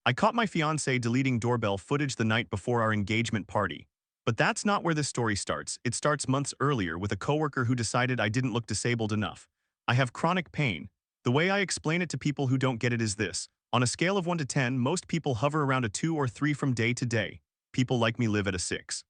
I caught my fiance deleting doorbell footage the night before our engagement party. But that's not where this story starts. It starts months earlier with a coworker who decided I didn't look disabled enough. I have chronic pain. The way I explain it to people who don't get it is this. On a scale of 1 to 10, most people hover around a 2 or 3 from day to day. People like me live at a 6.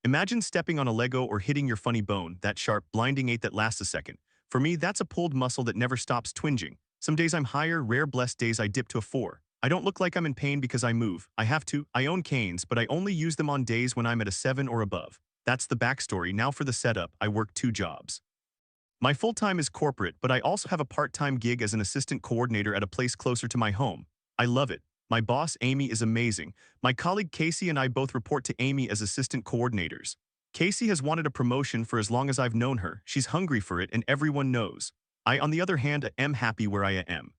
Imagine stepping on a Lego or hitting your funny bone, that sharp, blinding 8 that lasts a second. For me, that's a pulled muscle that never stops twinging. Some days I'm higher, rare blessed days I dip to a 4. I don't look like I'm in pain because I move. I have to. I own canes, but I only use them on days when I'm at a 7 or above. That's the backstory. Now for the setup, I work 2 jobs. My full-time is corporate, but I also have a part-time gig as an assistant coordinator at a place closer to my home. I love it. My boss, Amy, is amazing. My colleague Casey and I both report to Amy as assistant coordinators. Casey has wanted a promotion for as long as I've known her. She's hungry for it, and everyone knows. I, on the other hand, am happy where I am.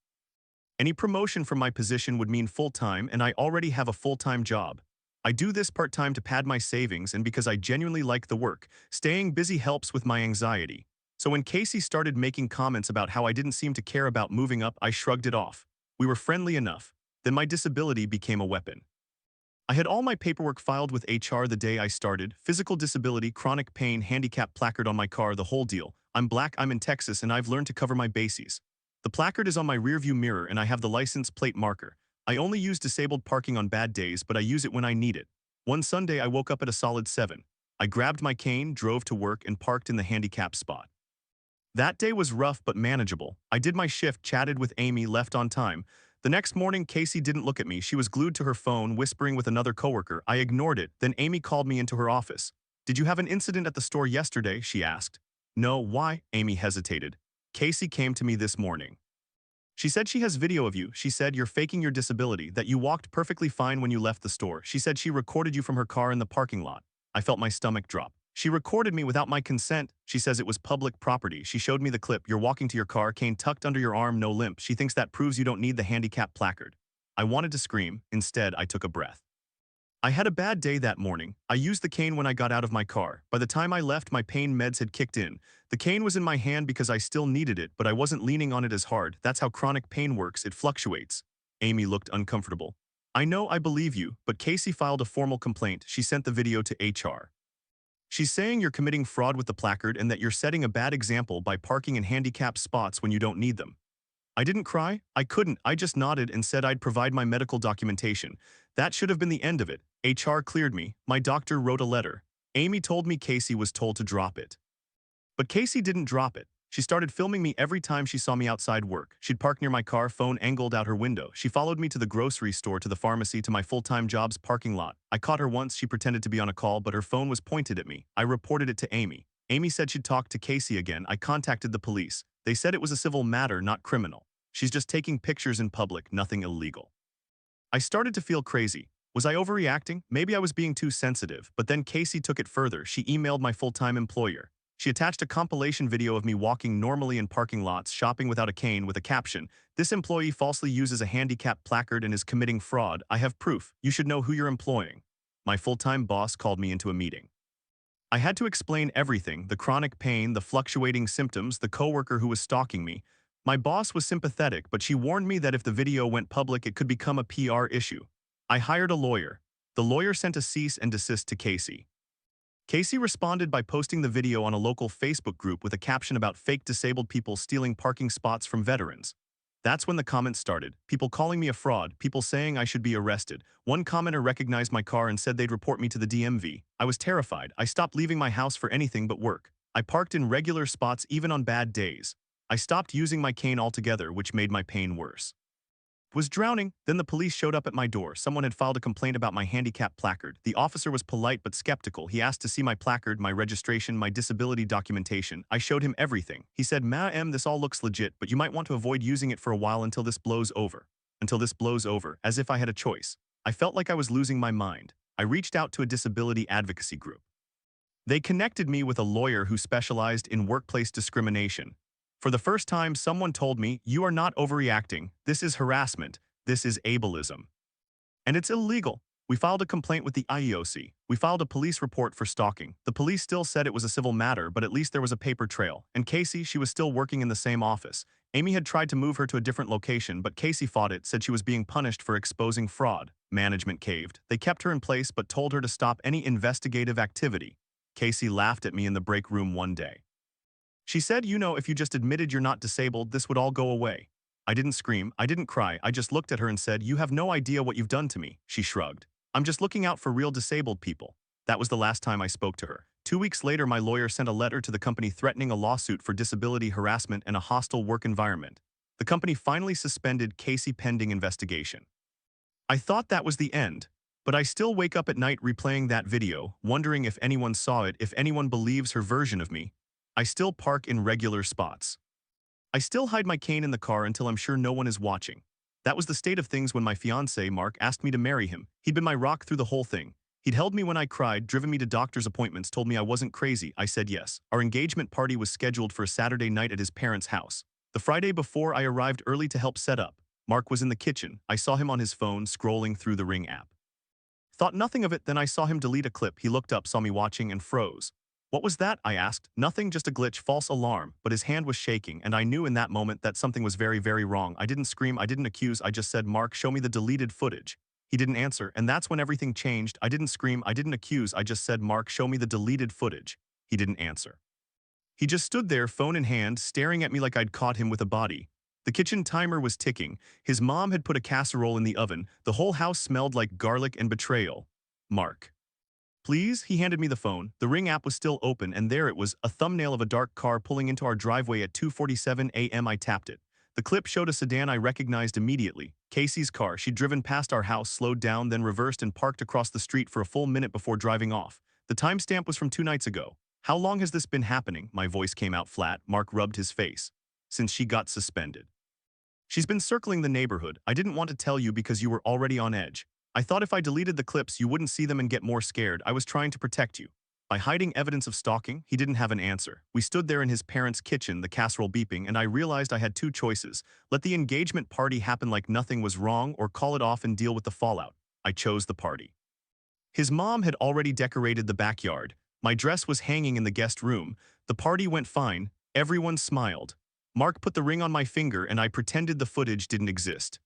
Any promotion from my position would mean full-time, and I already have a full-time job. I do this part-time to pad my savings and because I genuinely like the work. Staying busy helps with my anxiety. So when Casey started making comments about how I didn't seem to care about moving up, I shrugged it off. We were friendly enough. Then my disability became a weapon. I had all my paperwork filed with HR the day I started. Physical disability, chronic pain, handicap placard on my car, the whole deal. I'm black, I'm in Texas, and I've learned to cover my bases. The placard is on my rearview mirror and I have the license plate marker. I only use disabled parking on bad days, but I use it when I need it. One Sunday I woke up at a solid 7. I grabbed my cane, drove to work, and parked in the handicap spot. That day was rough but manageable. I did my shift, chatted with Amy, left on time. The next morning, Casey didn't look at me. She was glued to her phone, whispering with another coworker. I ignored it. Then Amy called me into her office. "Did you have an incident at the store yesterday?" she asked. "No, why?" Amy hesitated. "Casey came to me this morning. She said she has video of you. She said you're faking your disability, that you walked perfectly fine when you left the store. She said she recorded you from her car in the parking lot." I felt my stomach drop. "She recorded me without my consent. She says it was public property. She showed me the clip. You're walking to your car, cane tucked under your arm, no limp. She thinks that proves you don't need the handicap placard." I wanted to scream. Instead, I took a breath. I had a bad day that morning. I used the cane when I got out of my car. By the time I left, my pain meds had kicked in. The cane was in my hand because I still needed it, but I wasn't leaning on it as hard. That's how chronic pain works. It fluctuates. Amy looked uncomfortable. "I know, I believe you, but Casey filed a formal complaint. She sent the video to HR. She's saying you're committing fraud with the placard and that you're setting a bad example by parking in handicapped spots when you don't need them." I didn't cry. I couldn't. I just nodded and said I'd provide my medical documentation. That should have been the end of it. HR cleared me. My doctor wrote a letter. Amy told me Casey was told to drop it. But Casey didn't drop it. She started filming me every time she saw me outside work. She'd park near my car, phone angled out her window. She followed me to the grocery store, to the pharmacy, to my full-time job's parking lot. I caught her once. She pretended to be on a call, but her phone was pointed at me. I reported it to Amy. Amy said she'd talk to Casey again. I contacted the police. They said it was a civil matter, not criminal. She's just taking pictures in public, nothing illegal. I started to feel crazy. Was I overreacting? Maybe I was being too sensitive, but then Casey took it further. She emailed my full-time employer. She attached a compilation video of me walking normally in parking lots, shopping without a cane, with a caption, "This employee falsely uses a handicap placard and is committing fraud. I have proof. You should know who you're employing." My full-time boss called me into a meeting. I had to explain everything: the chronic pain, the fluctuating symptoms, the coworker who was stalking me. My boss was sympathetic, but she warned me that if the video went public, it could become a PR issue. I hired a lawyer. The lawyer sent a cease and desist to Casey. Casey responded by posting the video on a local Facebook group with a caption about fake disabled people stealing parking spots from veterans. That's when the comments started. People calling me a fraud, people saying I should be arrested. One commenter recognized my car and said they'd report me to the DMV. I was terrified. I stopped leaving my house for anything but work. I parked in regular spots even on bad days. I stopped using my cane altogether, which made my pain worse. Was drowning. Then the police showed up at my door. Someone had filed a complaint about my handicap placard. The officer was polite but skeptical. He asked to see my placard, my registration, my disability documentation. I showed him everything. He said, "Ma'am, this all looks legit, but you might want to avoid using it for a while until this blows over." Until this blows over, as if I had a choice. I felt like I was losing my mind. I reached out to a disability advocacy group. They connected me with a lawyer who specialized in workplace discrimination. For the first time, someone told me, "You are not overreacting. This is harassment. This is ableism. And it's illegal." We filed a complaint with the IEOC. We filed a police report for stalking. The police still said it was a civil matter, but at least there was a paper trail. And Casey, she was still working in the same office. Amy had tried to move her to a different location, but Casey fought it, said she was being punished for exposing fraud. Management caved. They kept her in place but told her to stop any investigative activity. Casey laughed at me in the break room one day. She said, you know, if you just admitted you're not disabled, this would all go away. I didn't scream, I didn't cry, I just looked at her and said, you have no idea what you've done to me. She shrugged. I'm just looking out for real disabled people. That was the last time I spoke to her. 2 weeks later, my lawyer sent a letter to the company threatening a lawsuit for disability harassment and a hostile work environment. The company finally suspended Casey pending investigation. I thought that was the end, but I still wake up at night replaying that video, wondering if anyone saw it, if anyone believes her version of me. I still park in regular spots. I still hide my cane in the car until I'm sure no one is watching. That was the state of things when my fiance, Mark, asked me to marry him. He'd been my rock through the whole thing. He'd held me when I cried, driven me to doctor's appointments, told me I wasn't crazy. I said yes. Our engagement party was scheduled for a Saturday night at his parents' house. The Friday before, I arrived early to help set up. Mark was in the kitchen. I saw him on his phone, scrolling through the Ring app. Thought nothing of it, then I saw him delete a clip. He looked up, saw me watching, and froze. What was that? I asked. Nothing, just a glitch, false alarm, but his hand was shaking, and I knew in that moment that something was very, very wrong. I didn't scream, I didn't accuse, I just said, Mark, show me the deleted footage. He didn't answer, and that's when everything changed. I didn't scream, I didn't accuse, I just said, Mark, show me the deleted footage. He didn't answer. He just stood there, phone in hand, staring at me like I'd caught him with a body. The kitchen timer was ticking. His mom had put a casserole in the oven. The whole house smelled like garlic and betrayal. Mark. Please? He handed me the phone. The Ring app was still open, and there it was, a thumbnail of a dark car pulling into our driveway at 2:47 a.m. I tapped it. The clip showed a sedan I recognized immediately. Casey's car. She'd driven past our house, slowed down, then reversed and parked across the street for a full minute before driving off. The timestamp was from 2 nights ago. How long has this been happening? My voice came out flat. Mark rubbed his face. Since she got suspended. She's been circling the neighborhood. I didn't want to tell you because you were already on edge. I thought if I deleted the clips, you wouldn't see them and get more scared. I was trying to protect you. By hiding evidence of stalking, he didn't have an answer. We stood there in his parents' kitchen, the casserole beeping, and I realized I had 2 choices. Let the engagement party happen like nothing was wrong, or call it off and deal with the fallout. I chose the party. His mom had already decorated the backyard. My dress was hanging in the guest room. The party went fine. Everyone smiled. Mark put the ring on my finger, and I pretended the footage didn't exist.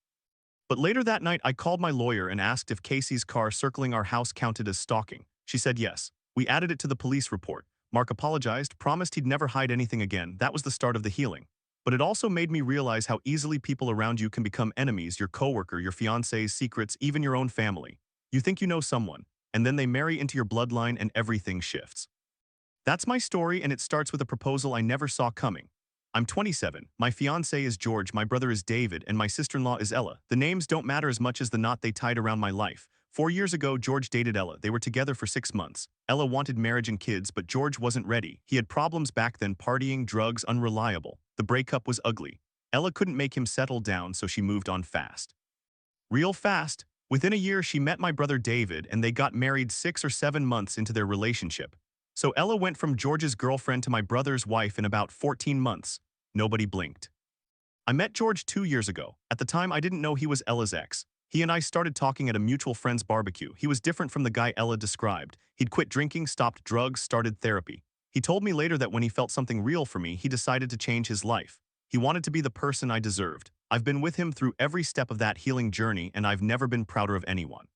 But later that night, I called my lawyer and asked if Casey's car circling our house counted as stalking. She said yes. We added it to the police report. Mark apologized, promised he'd never hide anything again. That was the start of the healing. But it also made me realize how easily people around you can become enemies, your coworker, your fiance's secrets, even your own family. You think you know someone, and then they marry into your bloodline and everything shifts. That's my story, and it starts with a proposal I never saw coming. I'm 27, my fiancé is George, my brother is David, and my sister-in-law is Ella. The names don't matter as much as the knot they tied around my life. 4 years ago, George dated Ella. They were together for 6 months. Ella wanted marriage and kids, but George wasn't ready. He had problems back then, partying, drugs, unreliable. The breakup was ugly. Ella couldn't make him settle down, so she moved on fast. Real fast. Within a year, she met my brother David, and they got married 6 or 7 months into their relationship. So Ella went from George's girlfriend to my brother's wife in about 14 months. Nobody blinked. I met George 2 years ago. At the time, I didn't know he was Ella's ex. He and I started talking at a mutual friend's barbecue. He was different from the guy Ella described. He'd quit drinking, stopped drugs, started therapy. He told me later that when he felt something real for me, he decided to change his life. He wanted to be the person I deserved. I've been with him through every step of that healing journey, and I've never been prouder of anyone.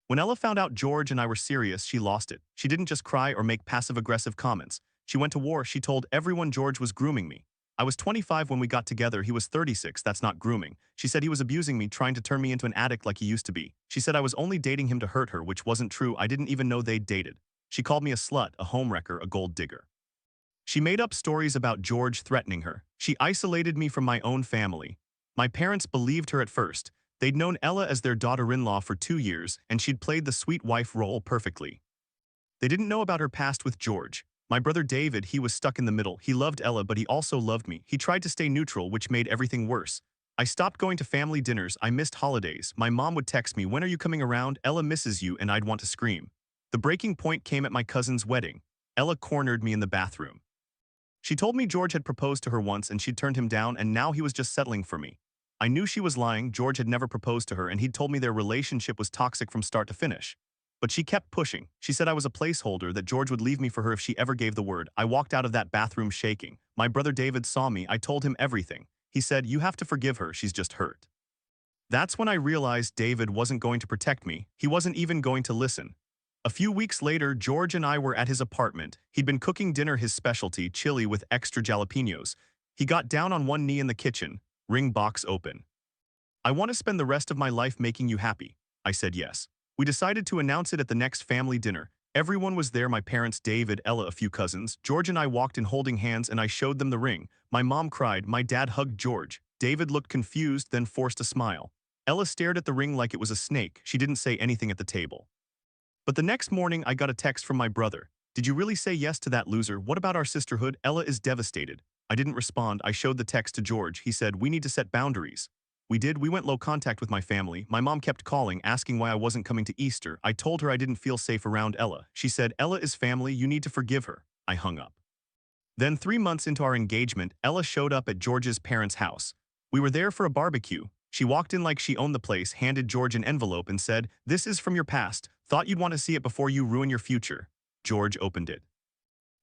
When Ella found out George and I were serious, she lost it. She didn't just cry or make passive-aggressive comments. She went to war. She told everyone George was grooming me. I was 25 when we got together. He was 36. That's not grooming. She said he was abusing me, trying to turn me into an addict like he used to be. She said I was only dating him to hurt her, which wasn't true. I didn't even know they'd dated. She called me a slut, a homewrecker, a gold digger. She made up stories about George threatening her. She isolated me from my own family. My parents believed her at first. They'd known Ella as their daughter-in-law for 2 years, and she'd played the sweet wife role perfectly. They didn't know about her past with George. My brother David, he was stuck in the middle. He loved Ella, but he also loved me. He tried to stay neutral, which made everything worse. I stopped going to family dinners. I missed holidays. My mom would text me, "When are you coming around? Ella misses you," and I'd want to scream. The breaking point came at my cousin's wedding. Ella cornered me in the bathroom. She told me George had proposed to her once and she'd turned him down, and now he was just settling for me. I knew she was lying. George had never proposed to her, and he'd told me their relationship was toxic from start to finish. But she kept pushing. She said I was a placeholder, that George would leave me for her if she ever gave the word. I walked out of that bathroom shaking. My brother David saw me. I told him everything. He said, "You have to forgive her, she's just hurt." That's when I realized David wasn't going to protect me. He wasn't even going to listen. A few weeks later, George and I were at his apartment. He'd been cooking dinner, his specialty, chili with extra jalapenos. He got down on one knee in the kitchen, ring box open. "I want to spend the rest of my life making you happy." I said yes. We decided to announce it at the next family dinner. Everyone was there, my parents, David, Ella, a few cousins. George and I walked in holding hands and I showed them the ring. My mom cried, my dad hugged George. David looked confused, then forced a smile. Ella stared at the ring like it was a snake. She didn't say anything at the table. But the next morning I got a text from my brother. "Did you really say yes to that loser? What about our sisterhood? Ella is devastated." I didn't respond. I showed the text to George. He said, "We need to set boundaries." We did. We went low contact with my family. My mom kept calling, asking why I wasn't coming to Easter. I told her I didn't feel safe around Ella. She said, "Ella is family, you need to forgive her." I hung up. Then 3 months into our engagement, Ella showed up at George's parents' house. We were there for a barbecue. She walked in like she owned the place, handed George an envelope and said, "This is from your past. Thought you'd want to see it before you ruin your future." George opened it.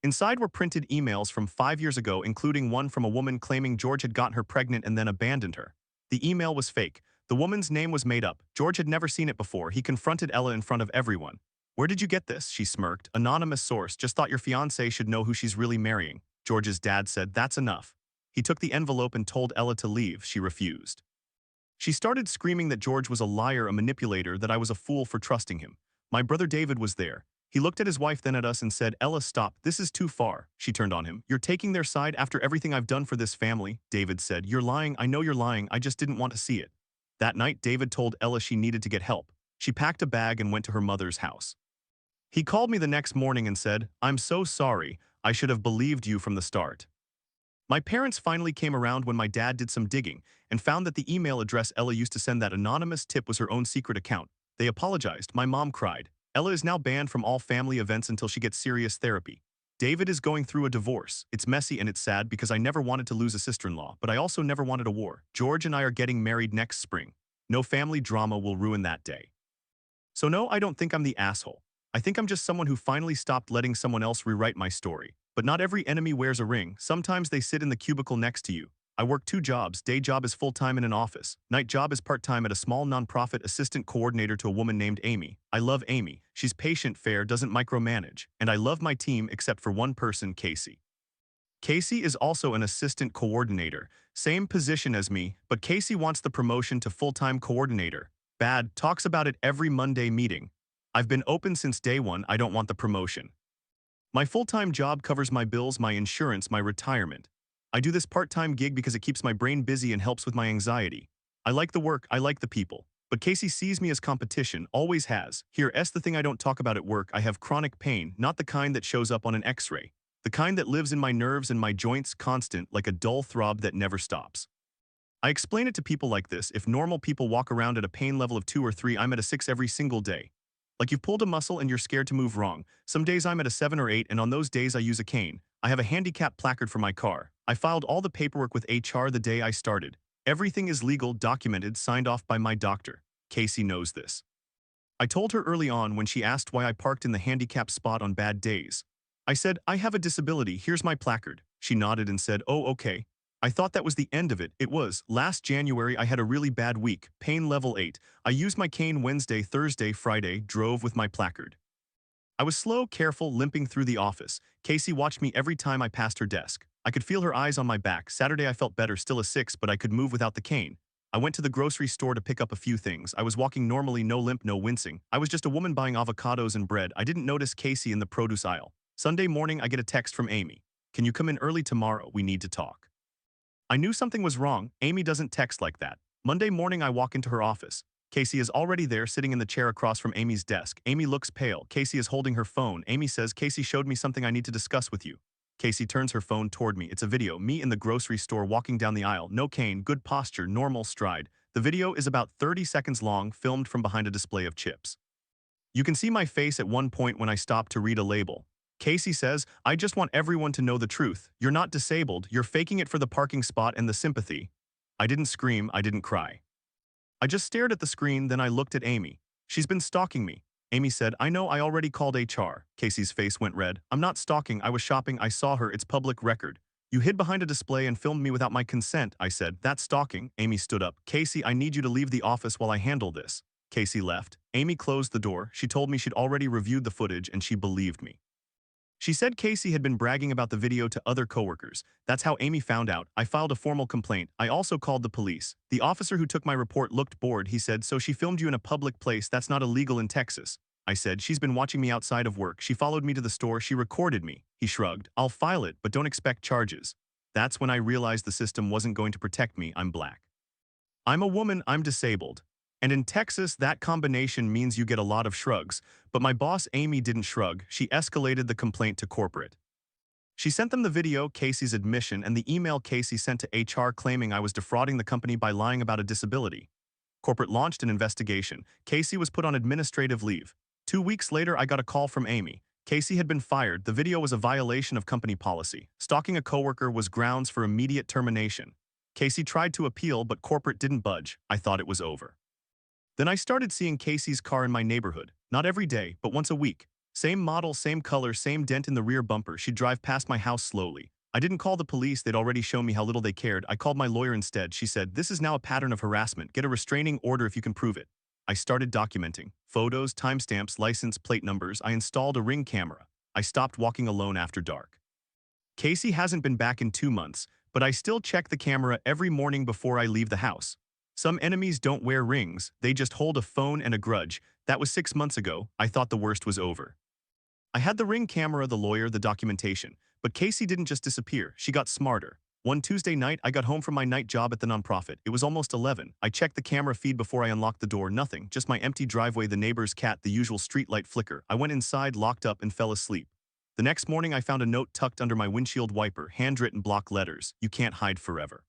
Inside were printed emails from 5 years ago, including one from a woman claiming George had gotten her pregnant and then abandoned her. The email was fake. The woman's name was made up. George had never seen it before. He confronted Ella in front of everyone. "Where did you get this?" She smirked. "Anonymous source. Just thought your fiance should know who she's really marrying." George's dad said, "That's enough." He took the envelope and told Ella to leave. She refused. She started screaming that George was a liar, a manipulator, that I was a fool for trusting him. My brother David was there. He looked at his wife, then at us, and said, "Ella, stop. This is too far." She turned on him. "You're taking their side after everything I've done for this family." David said, "You're lying. I know you're lying. I just didn't want to see it." That night, David told Ella she needed to get help. She packed a bag and went to her mother's house. He called me the next morning and said, "I'm so sorry. I should have believed you from the start." My parents finally came around when my dad did some digging and found that the email address Ella used to send that anonymous tip was her own secret account. They apologized. My mom cried. Ella is now banned from all family events until she gets serious therapy. David is going through a divorce. It's messy and it's sad because I never wanted to lose a sister-in-law, but I also never wanted a war. George and I are getting married next spring. No family drama will ruin that day. So no, I don't think I'm the asshole. I think I'm just someone who finally stopped letting someone else rewrite my story. But not every enemy wears a ring. Sometimes they sit in the cubicle next to you. I work 2 jobs. Day job is full-time in an office. Night job is part-time at a small nonprofit, assistant coordinator to a woman named Amy. I love Amy. She's patient, fair, doesn't micromanage. And I love my team except for one person, Casey. Casey is also an assistant coordinator. Same position as me, but Casey wants the promotion to full-time coordinator. Bad, talks about it every Monday meeting. I've been open since day one. I don't want the promotion. My full-time job covers my bills, my insurance, my retirement. I do this part-time gig because it keeps my brain busy and helps with my anxiety. I like the work, I like the people. But Casey sees me as competition, always has. Here's the thing I don't talk about at work. I have chronic pain, not the kind that shows up on an x-ray. The kind that lives in my nerves and my joints, constant, like a dull throb that never stops. I explain it to people like this. If normal people walk around at a pain level of 2 or 3, I'm at a 6 every single day. Like you've pulled a muscle and you're scared to move wrong. Some days I'm at a 7 or 8, and on those days I use a cane. I have a handicap placard for my car. I filed all the paperwork with HR the day I started. Everything is legal, documented, signed off by my doctor. Casey knows this. I told her early on when she asked why I parked in the handicap spot on bad days. I said, "I have a disability, here's my placard." She nodded and said, "Oh, okay." I thought that was the end of it. It was. Last January I had a really bad week, pain level 8. I used my cane Wednesday, Thursday, Friday, drove with my placard. I was slow, careful, limping through the office. Casey watched me every time I passed her desk. I could feel her eyes on my back. Saturday I felt better, still a 6, but I could move without the cane. I went to the grocery store to pick up a few things. I was walking normally, no limp, no wincing. I was just a woman buying avocados and bread. I didn't notice Casey in the produce aisle. Sunday morning I get a text from Amy. "Can you come in early tomorrow? We need to talk." I knew something was wrong. Amy doesn't text like that. Monday morning I walk into her office. Casey is already there, sitting in the chair across from Amy's desk. Amy looks pale. Casey is holding her phone. Amy says, "Casey showed me something I need to discuss with you." Casey turns her phone toward me. It's a video. Me in the grocery store walking down the aisle. No cane, good posture, normal stride. The video is about 30 seconds long, filmed from behind a display of chips. You can see my face at one point when I stop to read a label. Casey says, "I just want everyone to know the truth. You're not disabled. You're faking it for the parking spot and the sympathy." I didn't scream. I didn't cry. I just stared at the screen, then I looked at Amy. "She's been stalking me." Amy said, "I know, I already called HR." Casey's face went red. "I'm not stalking. I was shopping. I saw her. It's public record." You hid behind a display and filmed me without my consent, I said. That's stalking. Amy stood up. Casey, I need you to leave the office while I handle this. Casey left. Amy closed the door. She told me she'd already reviewed the footage and she believed me. She said Casey had been bragging about the video to other coworkers. That's how Amy found out. I filed a formal complaint. I also called the police. The officer who took my report looked bored. He said, so she filmed you in a public place. That's not illegal in Texas. I said, she's been watching me outside of work. She followed me to the store. She recorded me. He shrugged. I'll file it, but don't expect charges. That's when I realized the system wasn't going to protect me. I'm black. I'm a woman. I'm disabled. And in Texas, that combination means you get a lot of shrugs. But my boss, Amy, didn't shrug. She escalated the complaint to corporate. She sent them the video, Casey's admission, and the email Casey sent to HR claiming I was defrauding the company by lying about a disability. Corporate launched an investigation. Casey was put on administrative leave. 2 weeks later, I got a call from Amy. Casey had been fired. The video was a violation of company policy. Stalking a coworker was grounds for immediate termination. Casey tried to appeal, but corporate didn't budge. I thought it was over. Then I started seeing Casey's car in my neighborhood. Not every day, but once a week. Same model, same color, same dent in the rear bumper. She'd drive past my house slowly. I didn't call the police. They'd already shown me how little they cared. I called my lawyer instead. She said, this is now a pattern of harassment. Get a restraining order if you can prove it. I started documenting. Photos, timestamps, license plate numbers. I installed a Ring camera. I stopped walking alone after dark. Casey hasn't been back in 2 months, but I still check the camera every morning before I leave the house. Some enemies don't wear rings, they just hold a phone and a grudge. That was 6 months ago. I thought the worst was over. I had the Ring camera, the lawyer, the documentation. But Casey didn't just disappear, she got smarter. One Tuesday night, I got home from my night job at the nonprofit. It was almost 11. I checked the camera feed before I unlocked the door. Nothing, just my empty driveway, the neighbor's cat, the usual streetlight flicker. I went inside, locked up, and fell asleep. The next morning, I found a note tucked under my windshield wiper, handwritten block letters. You can't hide forever.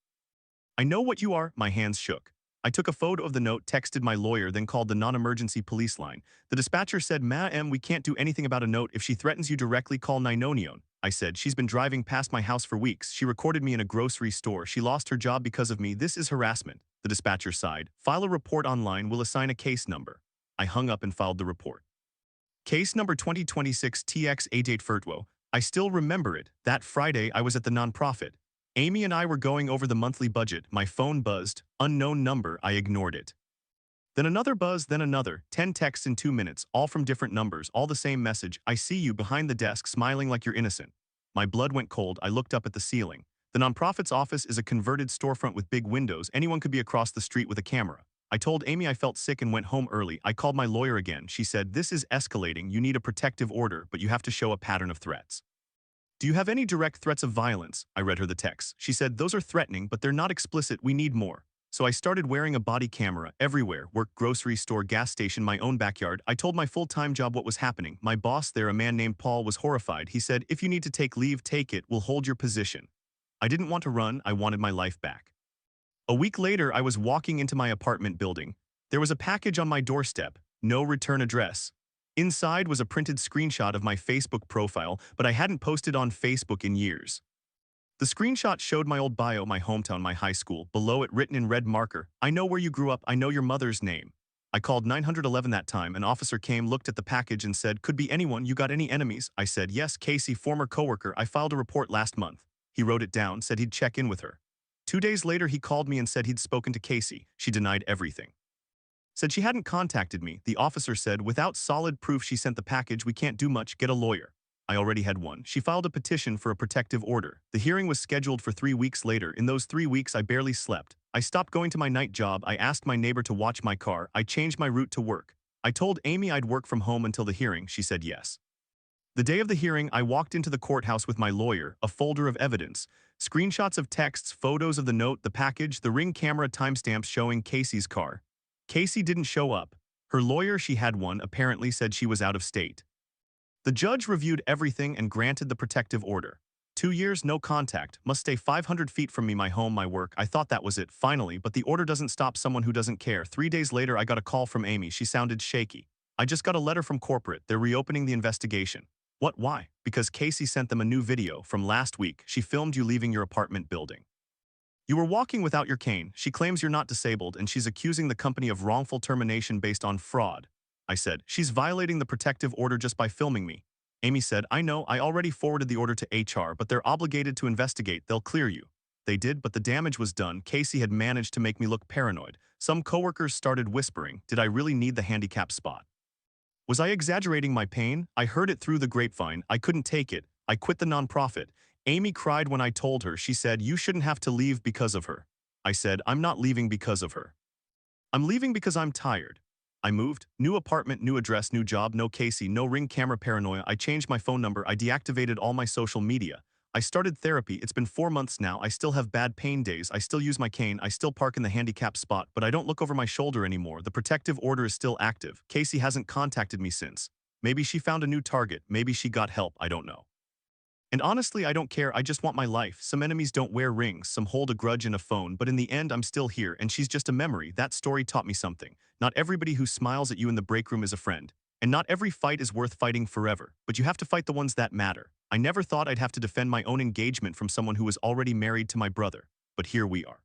I know what you are. My hands shook. I took a photo of the note, texted my lawyer, then called the non-emergency police line. The dispatcher said, Ma'am, we can't do anything about a note. If she threatens you directly, call 911. I said, she's been driving past my house for weeks. She recorded me in a grocery store. She lost her job because of me. This is harassment. The dispatcher sighed. File a report online. We'll assign a case number. I hung up and filed the report. Case number 2026 TX88 Fertwo. I still remember it. That Friday, I was at the nonprofit. Amy and I were going over the monthly budget. My phone buzzed. Unknown number. I ignored it. Then another buzz, then another. 10 texts in 2 minutes, all from different numbers, all the same message. I see you behind the desk, smiling like you're innocent. My blood went cold. I looked up at the ceiling. The nonprofit's office is a converted storefront with big windows. Anyone could be across the street with a camera. I told Amy I felt sick and went home early. I called my lawyer again. She said, this is escalating. You need a protective order, but you have to show a pattern of threats. Do you have any direct threats of violence? I read her the text. She said, those are threatening, but they're not explicit. We need more. So I started wearing a body camera everywhere, work, grocery store, gas station, my own backyard. I told my full-time job what was happening. My boss there, a man named Paul, was horrified. He said, if you need to take leave, take it. We'll hold your position. I didn't want to run. I wanted my life back. A week later, I was walking into my apartment building. There was a package on my doorstep. No return address. Inside was a printed screenshot of my Facebook profile, but I hadn't posted on Facebook in years. The screenshot showed my old bio, my hometown, my high school. Below it, written in red marker, I know where you grew up. I know your mother's name. I called 911 that time. An officer came, looked at the package and said, could be anyone. You got any enemies? I said, yes, Casey, former coworker. I filed a report last month. He wrote it down, said he'd check in with her. 2 days later, he called me and said he'd spoken to Casey. She denied everything. Said she hadn't contacted me. The officer said, without solid proof she sent the package, we can't do much. Get a lawyer. I already had one. She filed a petition for a protective order. The hearing was scheduled for 3 weeks later. In those 3 weeks, I barely slept. I stopped going to my night job. I asked my neighbor to watch my car. I changed my route to work. I told Amy I'd work from home until the hearing. She said yes. The day of the hearing, I walked into the courthouse with my lawyer, a folder of evidence, screenshots of texts, photos of the note, the package, the Ring camera timestamps showing Casey's car. Casey didn't show up. Her lawyer, she had one, apparently said she was out of state. The judge reviewed everything and granted the protective order. 2 years, no contact, must stay 500 feet from me, my home, my work. I thought that was it, finally, but the order doesn't stop someone who doesn't care. 3 days later, I got a call from Amy. She sounded shaky. I just got a letter from corporate. They're reopening the investigation. What, why? Because Casey sent them a new video from last week. She filmed you leaving your apartment building. You were walking without your cane. She claims you're not disabled, and she's accusing the company of wrongful termination based on fraud. I said, she's violating the protective order just by filming me. Amy said, I know, I already forwarded the order to HR, but they're obligated to investigate, they'll clear you. They did, but the damage was done. Casey had managed to make me look paranoid. Some coworkers started whispering, did I really need the handicap spot? Was I exaggerating my pain? I heard it through the grapevine. I couldn't take it. I quit the nonprofit. Amy cried when I told her. She said, you shouldn't have to leave because of her. I said, I'm not leaving because of her. I'm leaving because I'm tired. I moved, new apartment, new address, new job, no Casey, no Ring camera paranoia. I changed my phone number. I deactivated all my social media. I started therapy. It's been 4 months now. I still have bad pain days. I still use my cane. I still park in the handicap spot, but I don't look over my shoulder anymore. The protective order is still active. Casey hasn't contacted me since. Maybe she found a new target. Maybe she got help. I don't know. And honestly, I don't care. I just want my life. Some enemies don't wear rings, some hold a grudge in a phone, but in the end, I'm still here, and she's just a memory. That story taught me something. Not everybody who smiles at you in the break room is a friend. And not every fight is worth fighting forever, but you have to fight the ones that matter. I never thought I'd have to defend my own engagement from someone who was already married to my brother, but here we are.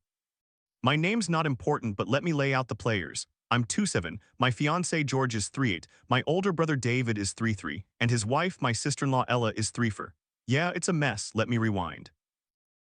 My name's not important, but let me lay out the players. I'm 2'7", my fiance George is 3'8", my older brother David is 3'3", and his wife, my sister-in-law Ella, is 3'4". Yeah, it's a mess, let me rewind.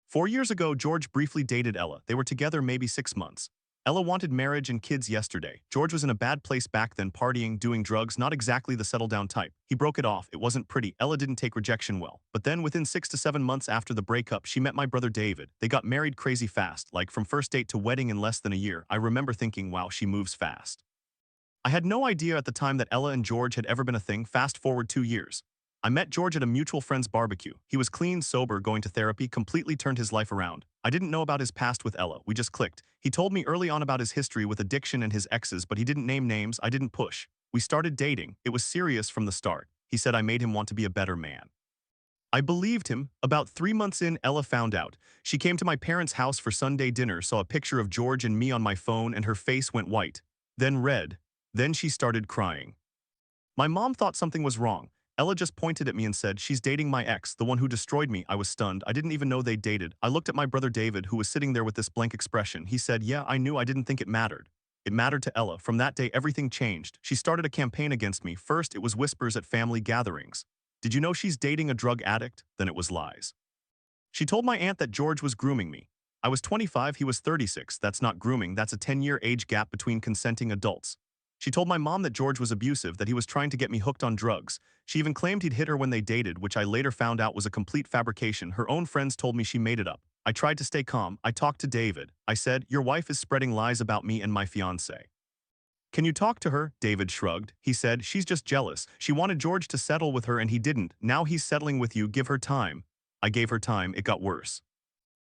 4 years ago, George briefly dated Ella. They were together maybe 6 months. Ella wanted marriage and kids yesterday. George was in a bad place back then, partying, doing drugs, not exactly the settle-down type. He broke it off. It wasn't pretty. Ella didn't take rejection well. But then within 6 to 7 months after the breakup, she met my brother David. They got married crazy fast, like from first date to wedding in less than a year. I remember thinking, wow, she moves fast. I had no idea at the time that Ella and George had ever been a thing. Fast forward 2 years. I met George at a mutual friend's barbecue. He was clean, sober, going to therapy, completely turned his life around. I didn't know about his past with Ella. We just clicked. He told me early on about his history with addiction and his exes, but he didn't name names. I didn't push. We started dating. It was serious from the start. He said I made him want to be a better man. I believed him. About 3 months in, Ella found out. She came to my parents' house for Sunday dinner, saw a picture of George and me on my phone, and her face went white. Then red. Then she started crying. My mom thought something was wrong. Ella just pointed at me and said, she's dating my ex, the one who destroyed me. I was stunned. I didn't even know they dated. I looked at my brother David, who was sitting there with this blank expression. He said, yeah, I knew. I didn't think it mattered. It mattered to Ella. From that day, everything changed. She started a campaign against me. First, it was whispers at family gatherings. Did you know she's dating a drug addict? Then it was lies. She told my aunt that George was grooming me. I was 25, he was 36. That's not grooming. That's a 10-year age gap between consenting adults. She told my mom that George was abusive, that he was trying to get me hooked on drugs. She even claimed he'd hit her when they dated, which I later found out was a complete fabrication. Her own friends told me she made it up. I tried to stay calm. I talked to David. I said, your wife is spreading lies about me and my fiance. Can you talk to her? David shrugged. He said, she's just jealous. She wanted George to settle with her and he didn't. Now he's settling with you. Give her time. I gave her time. It got worse.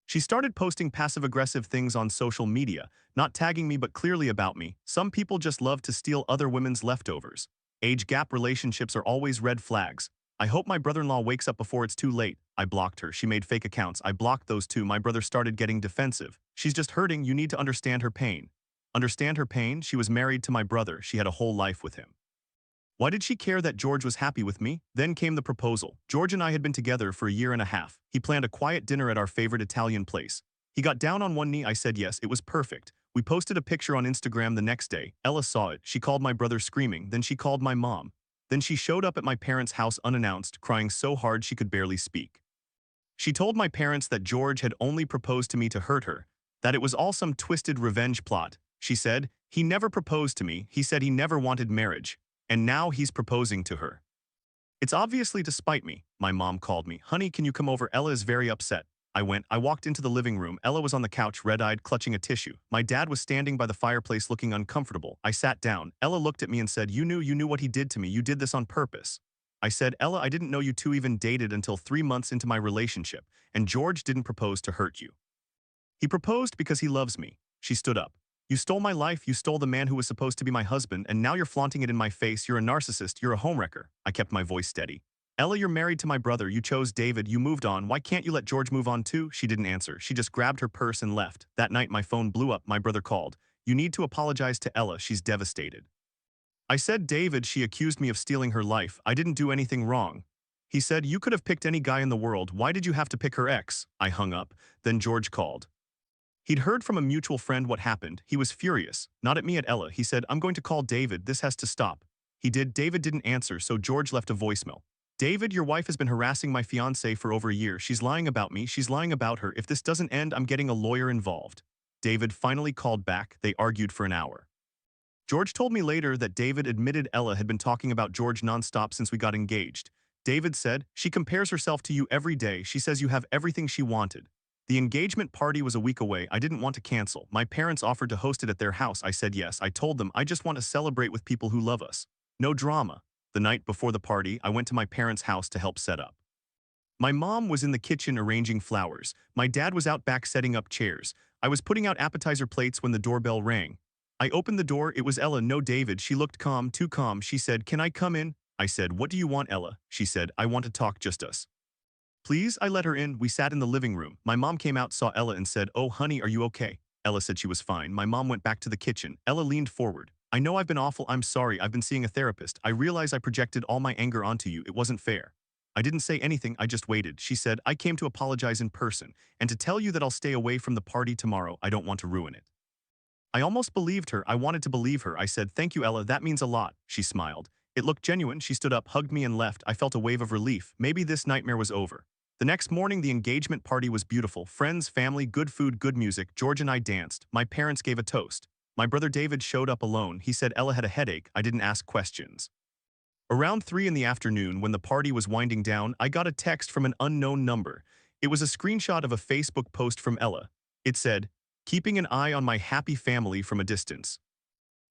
She started posting passive-aggressive things on social media, not tagging me but clearly about me. Some people just love to steal other women's leftovers. Age gap relationships are always red flags. I hope my brother-in-law wakes up before it's too late. I blocked her. She made fake accounts. I blocked those too. My brother started getting defensive. She's just hurting. You need to understand her pain. Understand her pain? She was married to my brother. She had a whole life with him. Why did she care that George was happy with me? Then came the proposal. George and I had been together for a year and a half. He planned a quiet dinner at our favorite Italian place. He got down on one knee. I said yes. It was perfect. We posted a picture on Instagram the next day. Ella saw it. She called my brother screaming. Then she called my mom. Then she showed up at my parents' house unannounced, crying so hard she could barely speak. She told my parents that George had only proposed to me to hurt her, that it was all some twisted revenge plot. She said, he never proposed to me. He said he never wanted marriage. And now he's proposing to her. It's obviously to spite me. My mom called me. Honey, can you come over? Ella is very upset. I went. I walked into the living room. Ella was on the couch, red-eyed, clutching a tissue. My dad was standing by the fireplace looking uncomfortable. I sat down. Ella looked at me and said, you knew what he did to me. You did this on purpose. I said, Ella, I didn't know you two even dated until 3 months into my relationship, and George didn't propose to hurt you. He proposed because he loves me. She stood up. You stole my life, you stole the man who was supposed to be my husband, and now you're flaunting it in my face. You're a narcissist, you're a homewrecker. I kept my voice steady. Ella, you're married to my brother. You chose David, you moved on. Why can't you let George move on too? She didn't answer. She just grabbed her purse and left. That night my phone blew up. My brother called. You need to apologize to Ella. She's devastated. I said, David, she accused me of stealing her life. I didn't do anything wrong. He said, you could have picked any guy in the world. Why did you have to pick her ex? I hung up. Then George called. He'd heard from a mutual friend what happened. He was furious. Not at me, at Ella. He said, I'm going to call David. This has to stop. He did. David didn't answer, so George left a voicemail. David, your wife has been harassing my fiance for over a year. She's lying about me. She's lying about her. If this doesn't end, I'm getting a lawyer involved. David finally called back. They argued for an hour. George told me later that David admitted Ella had been talking about George nonstop since we got engaged. David said, "She compares herself to you every day. She says you have everything she wanted. The engagement party was a week away. I didn't want to cancel. My parents offered to host it at their house. I said yes. I told them I just want to celebrate with people who love us. No drama." The night before the party, I went to my parents' house to help set up. My mom was in the kitchen arranging flowers. My dad was out back setting up chairs. I was putting out appetizer plates when the doorbell rang. I opened the door. It was Ella, no David. She looked calm, too calm. She said, "Can I come in?" I said, "What do you want, Ella?" She said, "I want to talk, just us." "Please." I let her in. We sat in the living room. My mom came out, saw Ella and said, "Oh, honey, are you okay?" Ella said she was fine. My mom went back to the kitchen. Ella leaned forward. "I know I've been awful. I'm sorry. I've been seeing a therapist. I realize I projected all my anger onto you. It wasn't fair." I didn't say anything. I just waited. She said, "I came to apologize in person and to tell you that I'll stay away from the party tomorrow. I don't want to ruin it." I almost believed her. I wanted to believe her. I said, "Thank you, Ella. That means a lot." She smiled. It looked genuine. She stood up, hugged me and left. I felt a wave of relief. Maybe this nightmare was over. The next morning, the engagement party was beautiful. Friends, family, good food, good music. George and I danced. My parents gave a toast. My brother David showed up alone. He said Ella had a headache. I didn't ask questions. Around 3 in the afternoon, when the party was winding down, I got a text from an unknown number. It was a screenshot of a Facebook post from Ella. It said, "Keeping an eye on my happy family from a distance.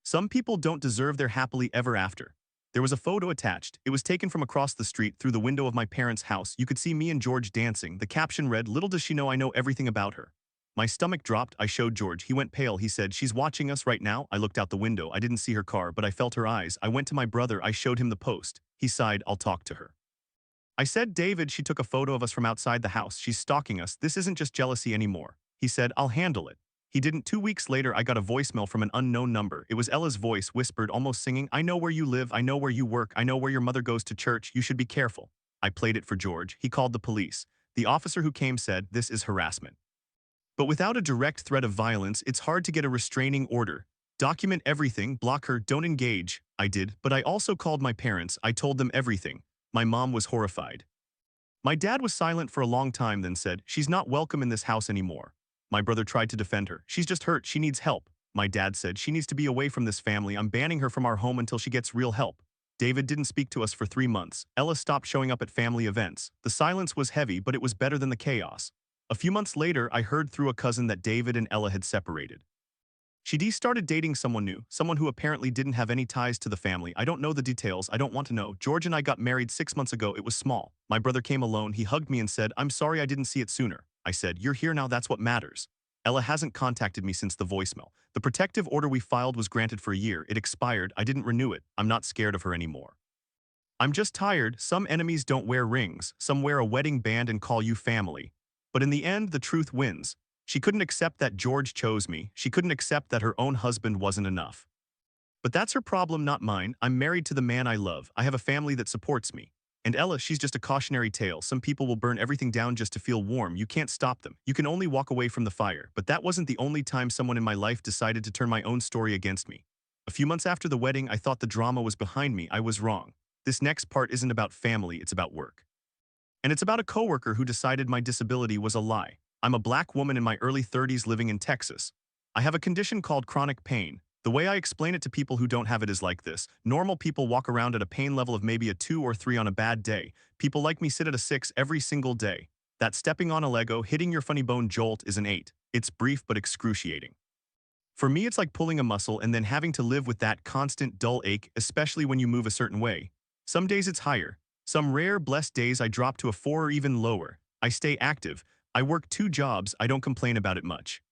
Some people don't deserve their happily ever after." There was a photo attached. It was taken from across the street through the window of my parents' house. You could see me and George dancing. The caption read, "Little does she know I know everything about her." My stomach dropped. I showed George. He went pale. He said, "She's watching us right now." I looked out the window. I didn't see her car, but I felt her eyes. I went to my brother. I showed him the post. He sighed, "I'll talk to her." I said, "David, she took a photo of us from outside the house. She's stalking us. This isn't just jealousy anymore." He said, "I'll handle it." He didn't. 2 weeks later, I got a voicemail from an unknown number. It was Ella's voice, whispered, almost singing, "I know where you live. I know where you work. I know where your mother goes to church. You should be careful." I played it for George. He called the police. The officer who came said, "This is harassment." But without a direct threat of violence, it's hard to get a restraining order. Document everything, block her, don't engage. I did, but I also called my parents. I told them everything. My mom was horrified. My dad was silent for a long time, then said, "She's not welcome in this house anymore." My brother tried to defend her. "She's just hurt. She needs help." My dad said, "She needs to be away from this family. I'm banning her from our home until she gets real help." David didn't speak to us for 3 months. Ella stopped showing up at family events. The silence was heavy, but it was better than the chaos. A few months later, I heard through a cousin that David and Ella had separated. She started dating someone new, someone who apparently didn't have any ties to the family. I don't know the details. I don't want to know. George and I got married 6 months ago. It was small. My brother came alone. He hugged me and said, "I'm sorry I didn't see it sooner." I said, "You're here now. That's what matters." Ella hasn't contacted me since the voicemail. The protective order we filed was granted for a year. It expired. I didn't renew it. I'm not scared of her anymore. I'm just tired. Some enemies don't wear rings. Some wear a wedding band and call you family. But in the end, the truth wins. She couldn't accept that George chose me. She couldn't accept that her own husband wasn't enough. But that's her problem, not mine. I'm married to the man I love. I have a family that supports me. And Ella, she's just a cautionary tale. Some people will burn everything down just to feel warm. You can't stop them. You can only walk away from the fire. But that wasn't the only time someone in my life decided to turn my own story against me. A few months after the wedding, I thought the drama was behind me. I was wrong. This next part isn't about family, it's about work. And it's about a coworker who decided my disability was a lie. I'm a black woman in my early 30s living in Texas. I have a condition called chronic pain. The way I explain it to people who don't have it is like this. Normal people walk around at a pain level of maybe a 2 or 3 on a bad day. People like me sit at a 6 every single day. That stepping on a Lego, hitting your funny bone jolt is an 8. It's brief but excruciating. For me, it's like pulling a muscle and then having to live with that constant dull ache, especially when you move a certain way. Some days it's higher. Some rare, blessed days I drop to a 4 or even lower. I stay active. I work 2 jobs. I don't complain about it much.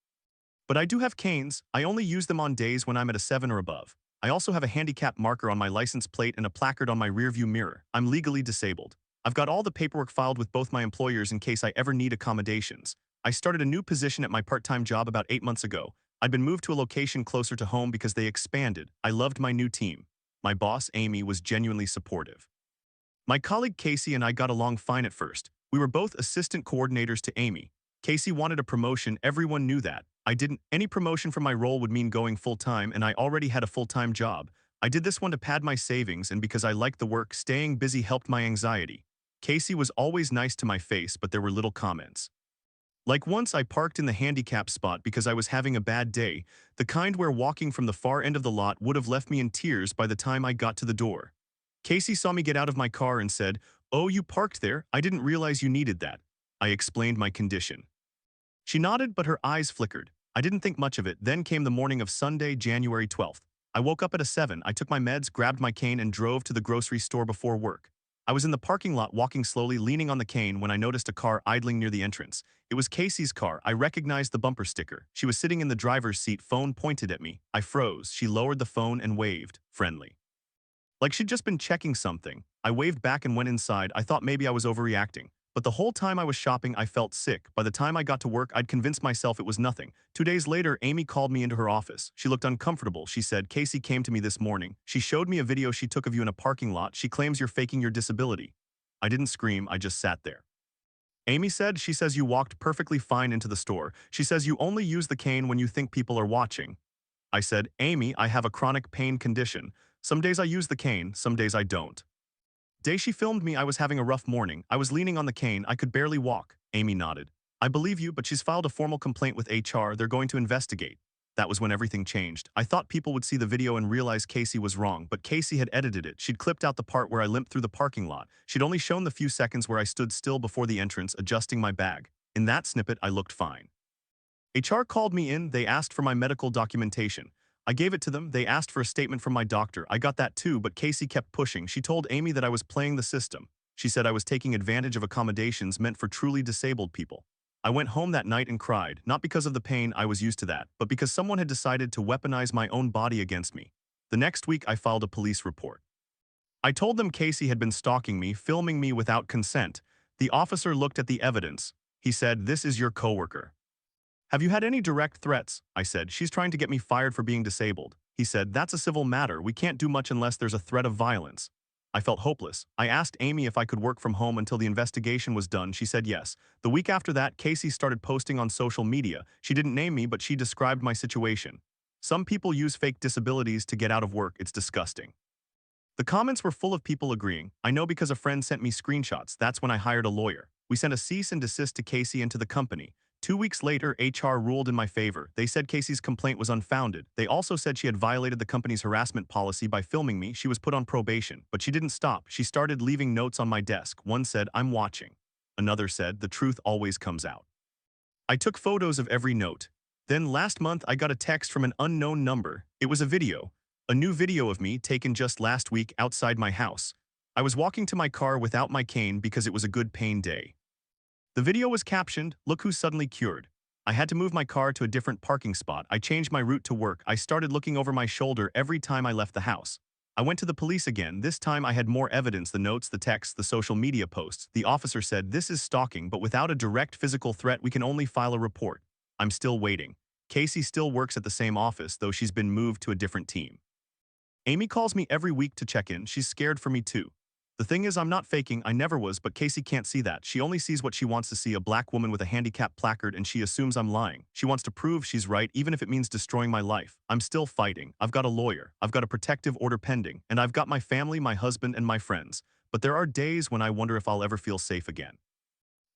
But I do have canes. I only use them on days when I'm at a 7 or above. I also have a handicap marker on my license plate and a placard on my rearview mirror. I'm legally disabled. I've got all the paperwork filed with both my employers in case I ever need accommodations. I started a new position at my part-time job about 8 months ago. I'd been moved to a location closer to home because they expanded. I loved my new team. My boss, Amy, was genuinely supportive. My colleague Casey and I got along fine at first. We were both assistant coordinators to Amy. Casey wanted a promotion. Everyone knew that. I didn't. Any promotion from my role would mean going full-time, and I already had a full-time job. I did this one to pad my savings, and because I liked the work, staying busy helped my anxiety. Casey was always nice to my face, but there were little comments. Like once I parked in the handicap spot because I was having a bad day, the kind where walking from the far end of the lot would have left me in tears by the time I got to the door. Casey saw me get out of my car and said, "Oh, you parked there? I didn't realize you needed that." I explained my condition. She nodded, but her eyes flickered. I didn't think much of it. Then came the morning of Sunday, January 12th. I woke up at 7. I took my meds, grabbed my cane, and drove to the grocery store before work. I was in the parking lot walking slowly, leaning on the cane, when I noticed a car idling near the entrance. It was Casey's car. I recognized the bumper sticker. She was sitting in the driver's seat, phone pointed at me. I froze. She lowered the phone and waved, friendly. Like she'd just been checking something. I waved back and went inside. I thought maybe I was overreacting. But the whole time I was shopping, I felt sick. By the time I got to work, I'd convinced myself it was nothing. 2 days later, Amy called me into her office. She looked uncomfortable. She said, "Casey came to me this morning. She showed me a video she took of you in a parking lot. She claims you're faking your disability." I didn't scream. I just sat there. Amy said, "She says you walked perfectly fine into the store. She says you only use the cane when you think people are watching." I said, "Amy, I have a chronic pain condition. Some days I use the cane, some days I don't." Day she filmed me, I was having a rough morning. I was leaning on the cane. I could barely walk. Amy nodded. "I believe you, but she's filed a formal complaint with HR. They're going to investigate." That was when everything changed. I thought people would see the video and realize Casey was wrong, but Casey had edited it. She'd clipped out the part where I limped through the parking lot. She'd only shown the few seconds where I stood still before the entrance, adjusting my bag. In that snippet, I looked fine. HR called me in. They asked for my medical documentation. I gave it to them. They asked for a statement from my doctor. I got that too, but Casey kept pushing. She told Amy that I was playing the system. She said I was taking advantage of accommodations meant for truly disabled people. I went home that night and cried, not because of the pain, I was used to that, but because someone had decided to weaponize my own body against me. The next week, I filed a police report. I told them Casey had been stalking me, filming me without consent. The officer looked at the evidence. He said, "This is your coworker." "Have you had any direct threats?" I said. "She's trying to get me fired for being disabled." He said, "That's a civil matter. We can't do much unless there's a threat of violence." I felt hopeless. I asked Amy if I could work from home until the investigation was done. She said yes. The week after that, Casey started posting on social media. She didn't name me, but she described my situation. "Some people use fake disabilities to get out of work. It's disgusting." The comments were full of people agreeing. I know because a friend sent me screenshots. That's when I hired a lawyer. We sent a cease and desist to Casey and to the company. 2 weeks later, HR ruled in my favor. They said Casey's complaint was unfounded. They also said she had violated the company's harassment policy by filming me. She was put on probation, but she didn't stop. She started leaving notes on my desk. One said, "I'm watching." Another said, "The truth always comes out." I took photos of every note. Then last month, I got a text from an unknown number. It was a video. A new video of me taken just last week outside my house. I was walking to my car without my cane because it was a good pain day. The video was captioned, "Look who's suddenly cured." I had to move my car to a different parking spot. I changed my route to work. I started looking over my shoulder every time I left the house. I went to the police again. This time I had more evidence, the notes, the texts, the social media posts. The officer said, "This is stalking, but without a direct physical threat, we can only file a report." I'm still waiting. Casey still works at the same office, though she's been moved to a different team. Amy calls me every week to check in. She's scared for me too. The thing is, I'm not faking, I never was, but Casey can't see that. She only sees what she wants to see, a black woman with a handicap placard, and she assumes I'm lying. She wants to prove she's right, even if it means destroying my life. I'm still fighting. I've got a lawyer. I've got a protective order pending. And I've got my family, my husband, and my friends. But there are days when I wonder if I'll ever feel safe again.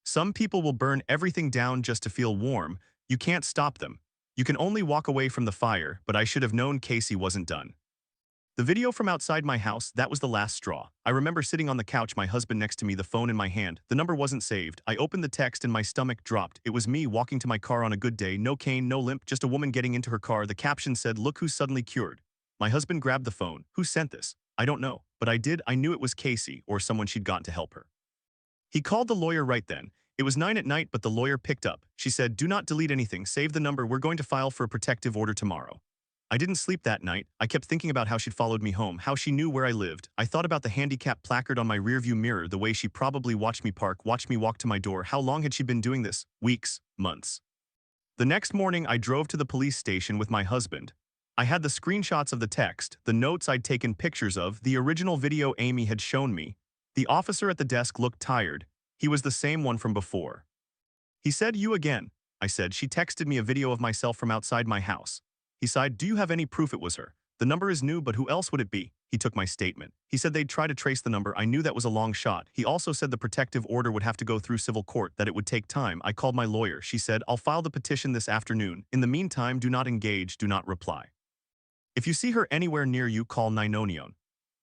Some people will burn everything down just to feel warm. You can't stop them. You can only walk away from the fire, but I should have known Casey wasn't done. The video from outside my house, that was the last straw. I remember sitting on the couch, my husband next to me, the phone in my hand. The number wasn't saved. I opened the text and my stomach dropped. It was me walking to my car on a good day, no cane, no limp, just a woman getting into her car. The caption said, "Look who's suddenly cured." My husband grabbed the phone. "Who sent this?" "I don't know, but I did. I knew it was Casey or someone she'd gotten to help her." He called the lawyer right then. It was 9 at night, but the lawyer picked up. She said, "Do not delete anything. Save the number. We're going to file for a protective order tomorrow." I didn't sleep that night. I kept thinking about how she'd followed me home, how she knew where I lived. I thought about the handicap placard on my rearview mirror, the way she probably watched me park, watched me walk to my door. How long had she been doing this? Weeks, months. The next morning, I drove to the police station with my husband. I had the screenshots of the text, the notes I'd taken pictures of, the original video Amy had shown me. The officer at the desk looked tired. He was the same one from before. He said, "You again." I said, "She texted me a video of myself from outside my house." He sighed, "Do you have any proof it was her? The number is new, but who else would it be?" He took my statement. He said they'd try to trace the number. I knew that was a long shot. He also said the protective order would have to go through civil court, that it would take time. I called my lawyer. She said, I'll file the petition this afternoon. In the meantime, do not engage, do not reply. If you see her anywhere near you, call 911.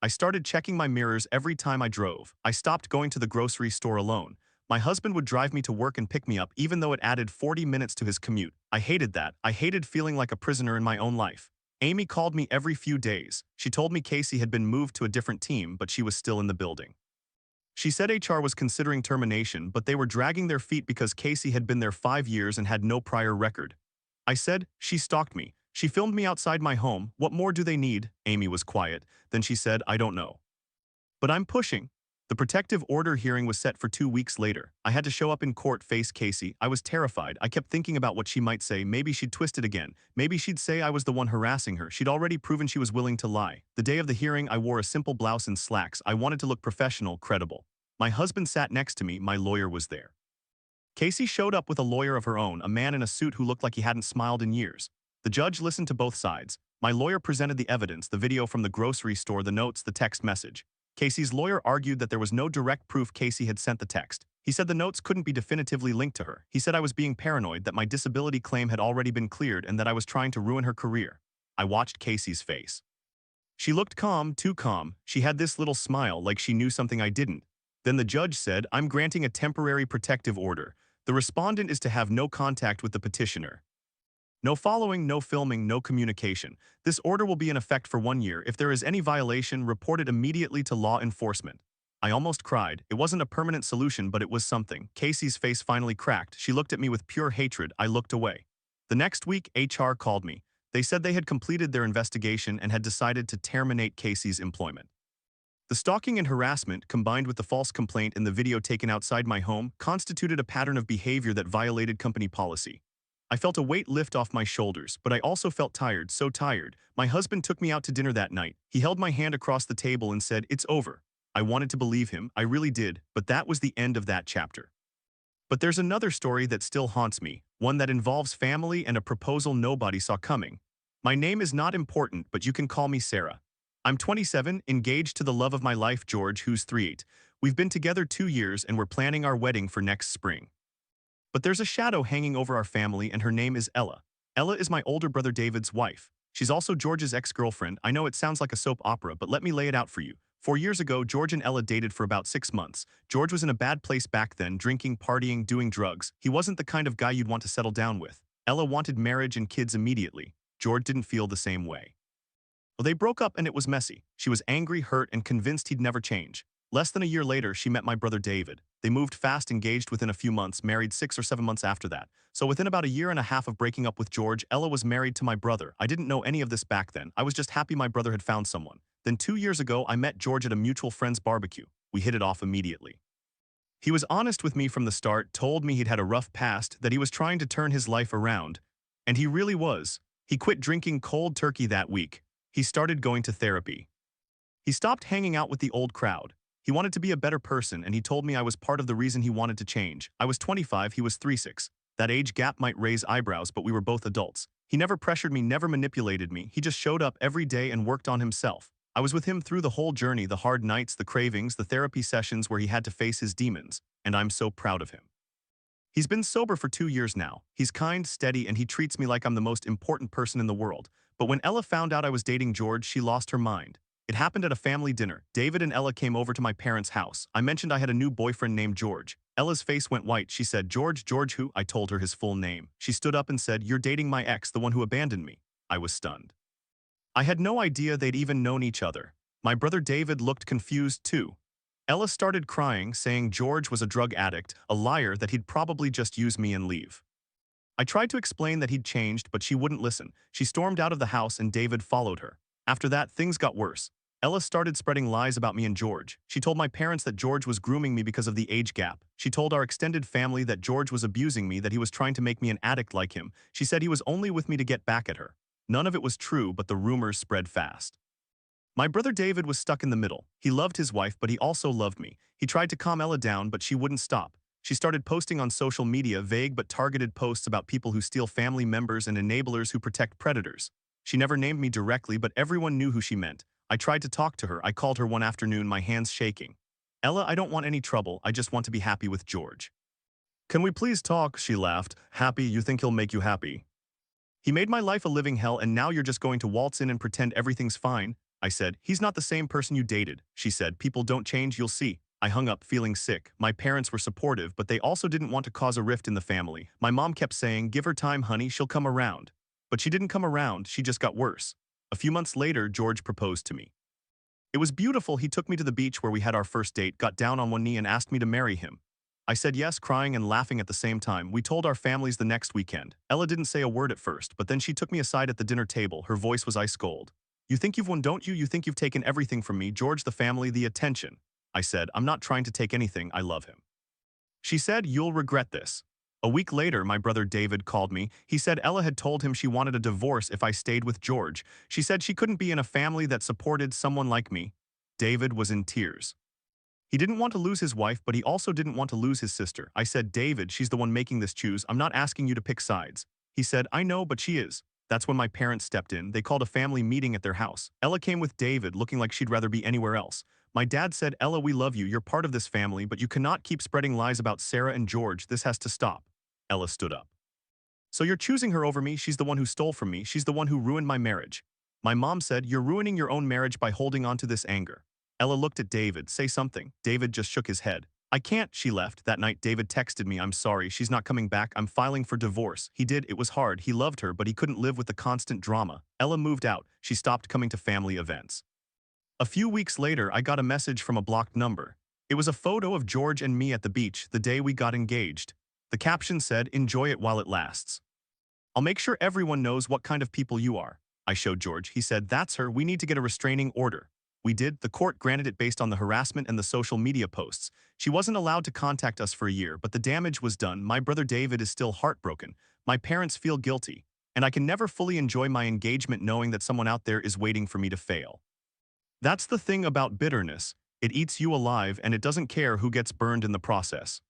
I started checking my mirrors every time I drove. I stopped going to the grocery store alone. My husband would drive me to work and pick me up, even though it added 40 minutes to his commute. I hated that. I hated feeling like a prisoner in my own life. Amy called me every few days. She told me Casey had been moved to a different team, but she was still in the building. She said HR was considering termination, but they were dragging their feet because Casey had been there 5 years and had no prior record. I said, she stalked me. She filmed me outside my home. What more do they need? Amy was quiet. Then she said, I don't know. But I'm pushing. The protective order hearing was set for 2 weeks later. I had to show up in court, face Casey. I was terrified. I kept thinking about what she might say. Maybe she'd twist it again. Maybe she'd say I was the one harassing her. She'd already proven she was willing to lie. The day of the hearing, I wore a simple blouse and slacks. I wanted to look professional, credible. My husband sat next to me. My lawyer was there. Casey showed up with a lawyer of her own, a man in a suit who looked like he hadn't smiled in years. The judge listened to both sides. My lawyer presented the evidence, the video from the grocery store, the notes, the text message. Casey's lawyer argued that there was no direct proof Casey had sent the text. He said the notes couldn't be definitively linked to her. He said I was being paranoid, that my disability claim had already been cleared, and that I was trying to ruin her career. I watched Casey's face. She looked calm, too calm. She had this little smile, like she knew something I didn't. Then the judge said, I'm granting a temporary protective order. The respondent is to have no contact with the petitioner. No following, no filming, no communication. This order will be in effect for 1 year. If there is any violation, report it immediately to law enforcement. I almost cried. It wasn't a permanent solution, but it was something. Casey's face finally cracked. She looked at me with pure hatred. I looked away. The next week, HR called me. They said they had completed their investigation and had decided to terminate Casey's employment. The stalking and harassment, combined with the false complaint in the video taken outside my home, constituted a pattern of behavior that violated company policy. I felt a weight lift off my shoulders, but I also felt tired, so tired. My husband took me out to dinner that night. He held my hand across the table and said, it's over. I wanted to believe him, I really did, but that was the end of that chapter. But there's another story that still haunts me, one that involves family and a proposal nobody saw coming. My name is not important, but you can call me Sarah. I'm 27, engaged to the love of my life, George, who's 38. We've been together 2 years and we're planning our wedding for next spring. But there's a shadow hanging over our family, and her name is Ella. Ella is my older brother David's wife. She's also George's ex-girlfriend. I know it sounds like a soap opera, but let me lay it out for you. 4 years ago, George and Ella dated for about 6 months. George was in a bad place back then, drinking, partying, doing drugs. He wasn't the kind of guy you'd want to settle down with. Ella wanted marriage and kids immediately. George didn't feel the same way. Well, they broke up and it was messy. She was angry, hurt, and convinced he'd never change. Less than a year later, she met my brother David. They moved fast, engaged within a few months, married 6 or 7 months after that. So within about a year and a half of breaking up with George, Ella was married to my brother. I didn't know any of this back then. I was just happy my brother had found someone. Then 2 years ago, I met George at a mutual friend's barbecue. We hit it off immediately. He was honest with me from the start, told me he'd had a rough past, that he was trying to turn his life around. And he really was. He quit drinking cold turkey that week. He started going to therapy. He stopped hanging out with the old crowd. He wanted to be a better person, and he told me I was part of the reason he wanted to change. I was 25, he was 36. That age gap might raise eyebrows, but we were both adults. He never pressured me, never manipulated me. He just showed up every day and worked on himself. I was with him through the whole journey, the hard nights, the cravings, the therapy sessions where he had to face his demons, and I'm so proud of him. He's been sober for 2 years now. He's kind, steady, and he treats me like I'm the most important person in the world. But when Ella found out I was dating George, she lost her mind. It happened at a family dinner. David and Ella came over to my parents' house. I mentioned I had a new boyfriend named George. Ella's face went white. She said, George who? I told her his full name. She stood up and said, you're dating my ex, the one who abandoned me. I was stunned. I had no idea they'd even known each other. My brother David looked confused too. Ella started crying, saying George was a drug addict, a liar, that he'd probably just use me and leave. I tried to explain that he'd changed, but she wouldn't listen. She stormed out of the house and David followed her. After that, things got worse. Ella started spreading lies about me and George. She told my parents that George was grooming me because of the age gap. She told our extended family that George was abusing me, that he was trying to make me an addict like him. She said he was only with me to get back at her. None of it was true, but the rumors spread fast. My brother David was stuck in the middle. He loved his wife, but he also loved me. He tried to calm Ella down, but she wouldn't stop. She started posting on social media vague but targeted posts about people who steal family members and enablers who protect predators. She never named me directly, but everyone knew who she meant. I tried to talk to her. I called her one afternoon, my hands shaking. Ella, I don't want any trouble. I just want to be happy with George. Can we please talk? She laughed. Happy? You think he'll make you happy? He made my life a living hell and now you're just going to waltz in and pretend everything's fine. I said, he's not the same person you dated. She said, people don't change, you'll see. I hung up feeling sick. My parents were supportive, but they also didn't want to cause a rift in the family. My mom kept saying, give her time, honey, she'll come around. But she didn't come around, she just got worse. A few months later, George proposed to me. It was beautiful. He took me to the beach where we had our first date, got down on one knee and asked me to marry him. I said yes, crying and laughing at the same time. We told our families the next weekend. Ella didn't say a word at first, but then she took me aside at the dinner table. Her voice was ice cold. You think you've won, don't you? You think you've taken everything from me, George, the family, the attention. I said, I'm not trying to take anything, I love him. She said, you'll regret this. A week later, my brother David called me. He said Ella had told him she wanted a divorce if I stayed with George. She said she couldn't be in a family that supported someone like me. David was in tears. He didn't want to lose his wife, but he also didn't want to lose his sister. I said, David, she's the one making this choose. I'm not asking you to pick sides. He said, I know, but she is. That's when my parents stepped in. They called a family meeting at their house. Ella came with David, looking like she'd rather be anywhere else. My dad said, Ella, we love you. You're part of this family, but you cannot keep spreading lies about Sarah and George. This has to stop. Ella stood up. So you're choosing her over me? She's the one who stole from me. She's the one who ruined my marriage. My mom said, you're ruining your own marriage by holding on to this anger. Ella looked at David. Say something. David just shook his head. I can't. She left. That night, David texted me, I'm sorry, she's not coming back. I'm filing for divorce. He did. It was hard. He loved her, but he couldn't live with the constant drama. Ella moved out. She stopped coming to family events. A few weeks later, I got a message from a blocked number. It was a photo of George and me at the beach the day we got engaged. The caption said, enjoy it while it lasts. I'll make sure everyone knows what kind of people you are. I showed George. He said, that's her. We need to get a restraining order. We did. The court granted it based on the harassment and the social media posts. She wasn't allowed to contact us for a year, but the damage was done. My brother David is still heartbroken. My parents feel guilty. And I can never fully enjoy my engagement knowing that someone out there is waiting for me to fail. That's the thing about bitterness. It eats you alive and it doesn't care who gets burned in the process.